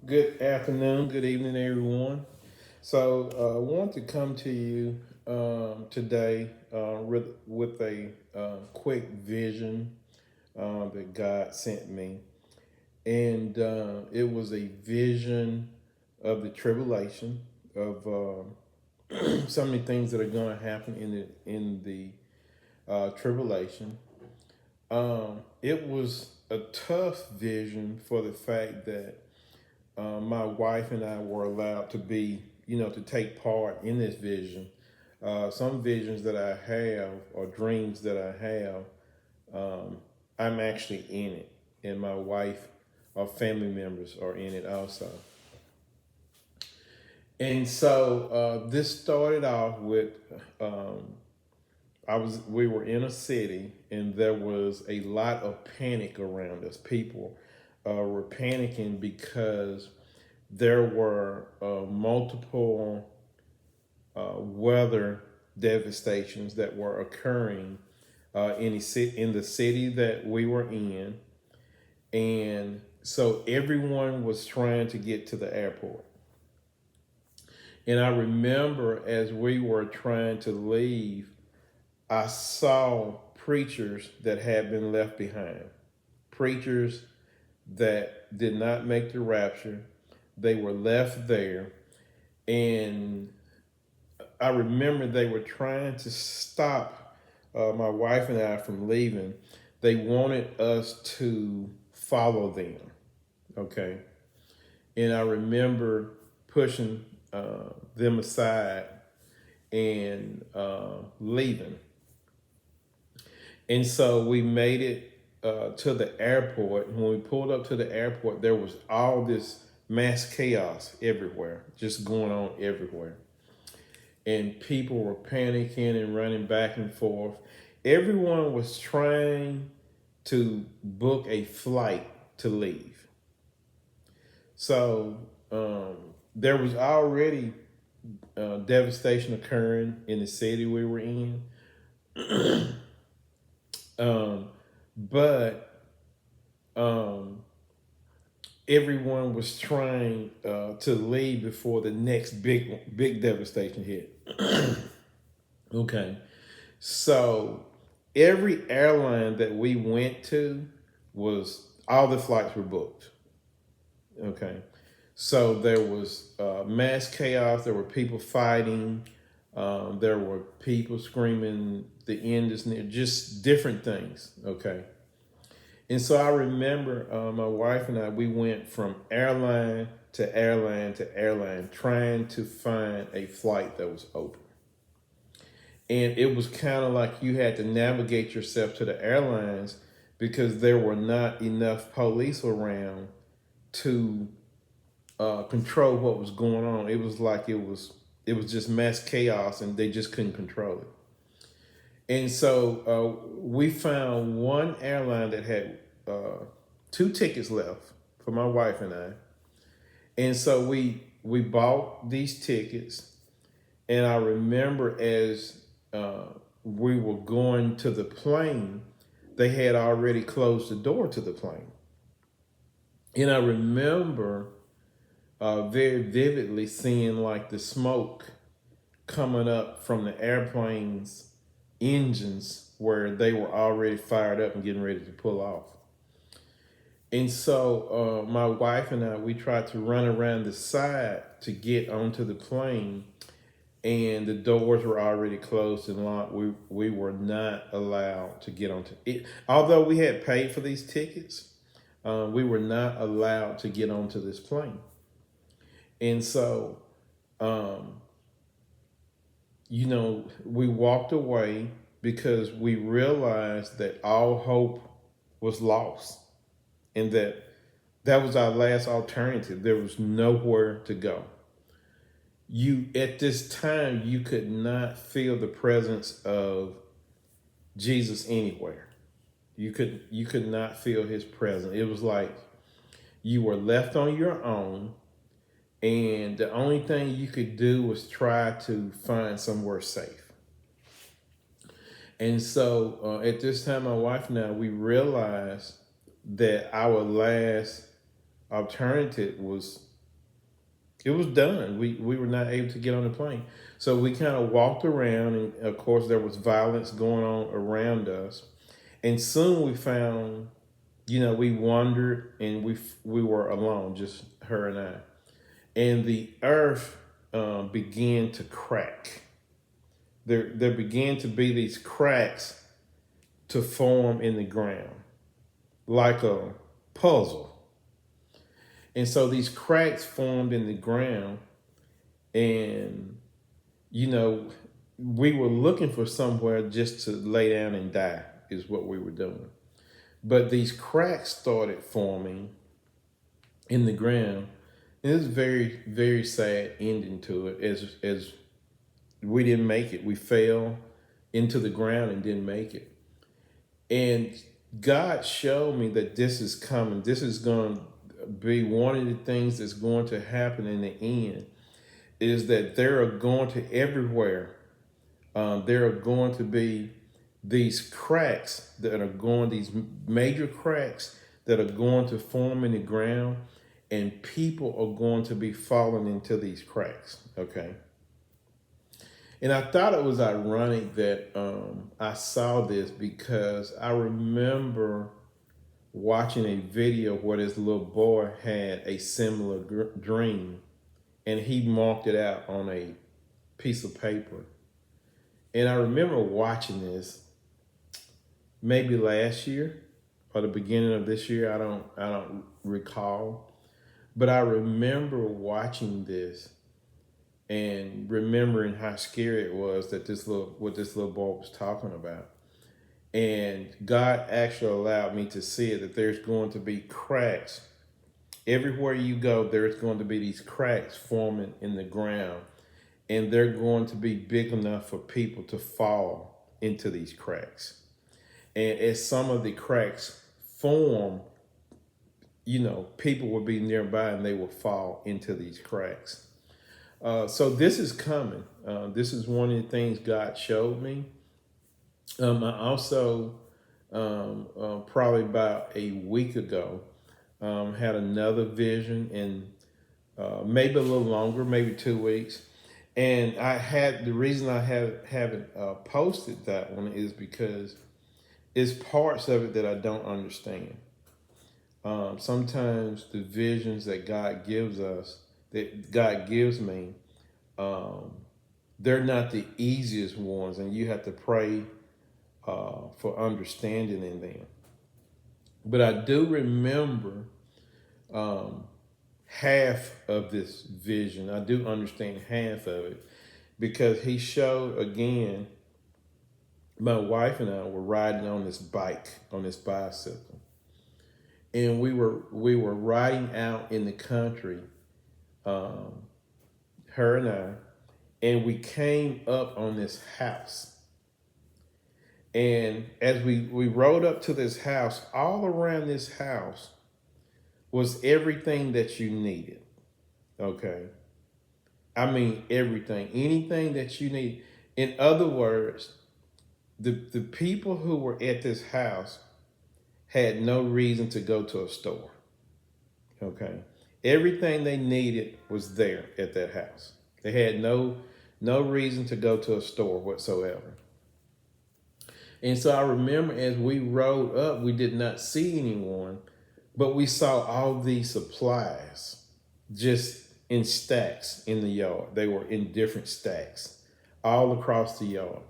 Good afternoon, good evening, everyone. I want to come to you today with a quick vision that God sent me. And it was a vision of the tribulation, of so many things that are going to happen in the tribulation. It was a tough vision for the fact that my wife and I were allowed to to take part in this vision. Some visions that I have or dreams that I have, I'm actually in it, and my wife or family members are in it also. And so this started off with we were in a city, and there was a lot of panic around us. People were panicking because there were multiple weather devastations that were occurring in the city that we were in, and so everyone was trying to get to the airport. And I remember as we were trying to leave, I saw preachers that had been left behind, preachers that did not make the rapture. They were left there, and I remember they were trying to stop my wife and I from leaving. They wanted us to follow them. Okay. And I remember pushing them aside and leaving. And so we made it to the airport. When we pulled up to the airport, there was all this mass chaos everywhere, just going on everywhere, and people were panicking and running back and forth. Everyone was trying to book a flight to leave. So there was already devastation occurring in the city we were in. um, but um, everyone was trying to leave before the next big devastation hit. Okay. So every airline that we went to was all the flights were booked. Okay. So there was mass chaos. There were people fighting. There were people screaming, "The end is near," just different things. Okay. And so I remember my wife and I, we went from airline to airline to airline trying to find a flight that was open. And it was kind of like you had to navigate yourself to the airlines because there were not enough police around to control what was going on. It was like it was just mass chaos, and they just couldn't control it. And so we found one airline that had two tickets left for my wife and I, and so we bought these tickets. And I remember as uh, we were going to the plane, they had already closed the door to the plane. And I remember very vividly seeing like the smoke coming up from the airplane's engines where they were already fired up and getting ready to pull off. And so my wife and I, we tried to run around the side to get onto the plane, and the doors were already closed and locked. We were not allowed to get onto it. Although we had paid for these tickets, we were not allowed to get onto this plane. And so, um, we walked away because we realized that all hope was lost, and that was our last alternative. There was nowhere to go. You at this time you could not feel the presence of Jesus anywhere. You could not feel his presence. It was like you were left on your own, and the only thing you could do was try to find somewhere safe. And so at this time, my wife and I, we realized that our last alternative was It was done. We were not able to get on the plane. So we kind of walked around, and of course, there was violence going on around us. And soon we found, we wandered, and we were alone, just her and I. And the earth began to crack. There began to be these cracks to form in the ground, like a puzzle. And so these cracks formed in the ground, and we were looking for somewhere just to lay down and die, is what we were doing. But these cracks started forming in the ground. And it was very, very sad ending to it, as we didn't make it. We fell into the ground and didn't make it. And God showed me that this is coming. This is going to be one of the things that's going to happen in the end, is that there are going to everywhere. There are going to be these cracks that are going, these major cracks that are going to form in the ground, and people are going to be falling into these cracks. Okay. And I thought it was ironic that I saw this, because I remember watching a video where this little boy had a similar dream, and he marked it out on a piece of paper. And I remember watching this maybe last year or the beginning of this year. I don't recall, but I remember watching this and remembering how scary it was that what this little boy was talking about. And God actually allowed me to see it, that there's going to be cracks. Everywhere you go, there's going to be these cracks forming in the ground, and they're going to be big enough for people to fall into these cracks. And as some of the cracks form, people will be nearby and they will fall into these cracks. So this is coming. This is one of the things God showed me. I also, probably about a week ago, had another vision, and maybe a little longer, maybe 2 weeks. And the reason I haven't posted that one is because it's parts of it that I don't understand. Sometimes the visions that God gives us, that God gives me, they're not the easiest ones, and you have to pray for understanding in them. But I do remember half of this vision. I do understand half of it, because he showed again, my wife and I were riding on this bicycle. And we were riding out in the country, her and I, and we came up on this house. And as we rode up to this house, all around this house was everything that you needed. Okay. I mean, everything, anything that you need. In other words, the people who were at this house had no reason to go to a store. Okay. Everything they needed was there at that house. They had no reason to go to a store whatsoever. And so I remember as we rode up, we did not see anyone, but we saw all these supplies just in stacks in the yard. They were in different stacks all across the yard.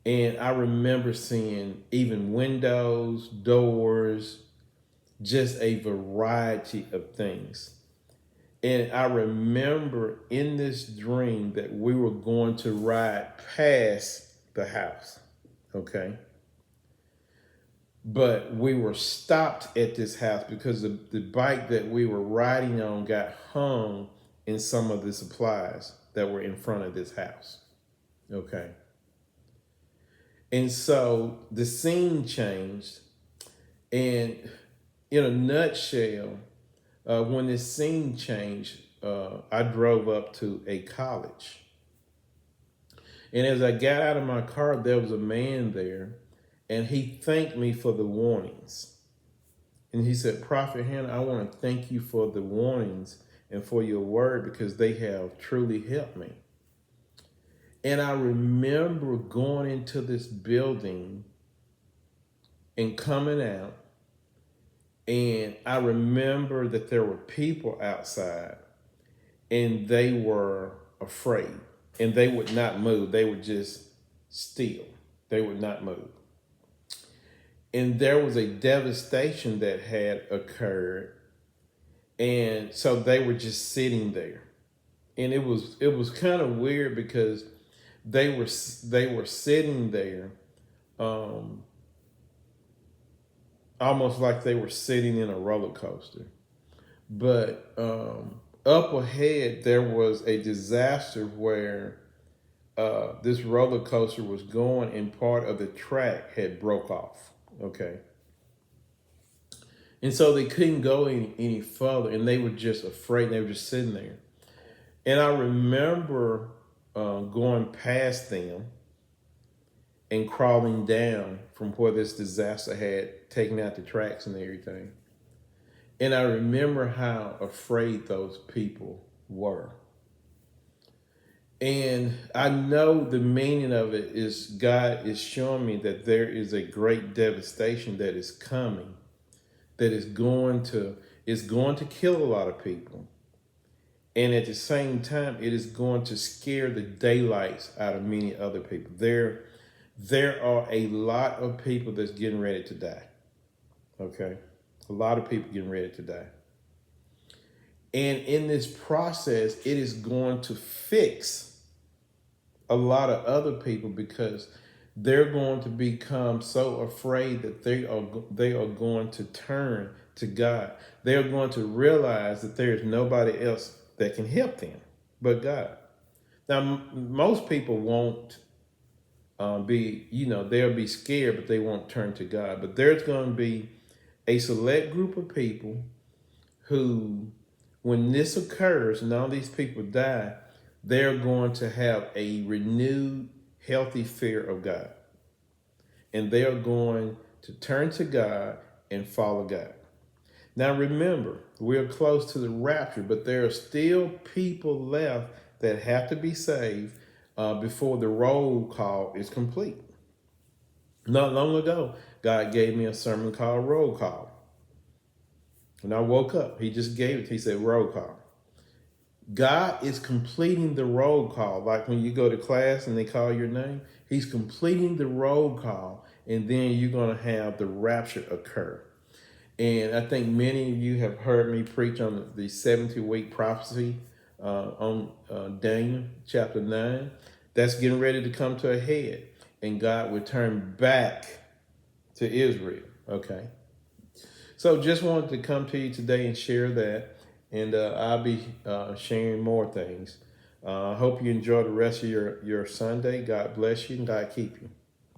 And I remember seeing even windows, doors, just a variety of things. And I remember in this dream that we were going to ride past the house, okay? But we were stopped at this house because the bike that we were riding on got hung in some of the supplies that were in front of this house, okay? And so the scene changed, and in a nutshell, when this scene changed, I drove up to a college. And as I got out of my car, there was a man there, and he thanked me for the warnings. And he said, "Prophet Hannah, I want to thank you for the warnings and for your word, because they have truly helped me. And I remember going into this building and coming out, and I remember that there were people outside and they were afraid and they would not move. They were just still. They would not move. And there was a devastation that had occurred. And so they were just sitting there. And it was kind of weird because they were sitting there, almost like they were sitting in a roller coaster. But up ahead, there was a disaster where this roller coaster was going and part of the track had broke off. Okay. And so they couldn't go any further, and they were just afraid. They were just sitting there. And I remember going past them and crawling down from where this disaster had taken out the tracks and everything. And I remember how afraid those people were. And I know the meaning of it is God is showing me that there is a great devastation that is coming, that is going to kill a lot of people. And at the same time, it is going to scare the daylights out of many other people. There are a lot of people that's getting ready to die. Okay? A lot of people getting ready to die. And in this process, it is going to fix a lot of other people because they're going to become so afraid that they are going to turn to God. They're going to realize that there is nobody else that can help them but God. Now, most people won't they'll be scared, but they won't turn to God. But there's going to be a select group of people who, when this occurs and all these people die, they're going to have a renewed, healthy fear of God. And they are going to turn to God and follow God. Now remember, we're close to the rapture, but there are still people left that have to be saved before the roll call is complete. Not long ago, God gave me a sermon called Roll Call. When I woke up, he just gave it. He said, roll call. God is completing the roll call. Like when you go to class and they call your name, he's completing the roll call. And then you're going to have the rapture occur. And I think many of you have heard me preach on the 70-week prophecy on Daniel chapter 9. That's getting ready to come to a head. And God will turn back to Israel. Okay. So just wanted to come to you today and share that. And I'll be sharing more things. I hope you enjoy the rest of your Sunday. God bless you and God keep you.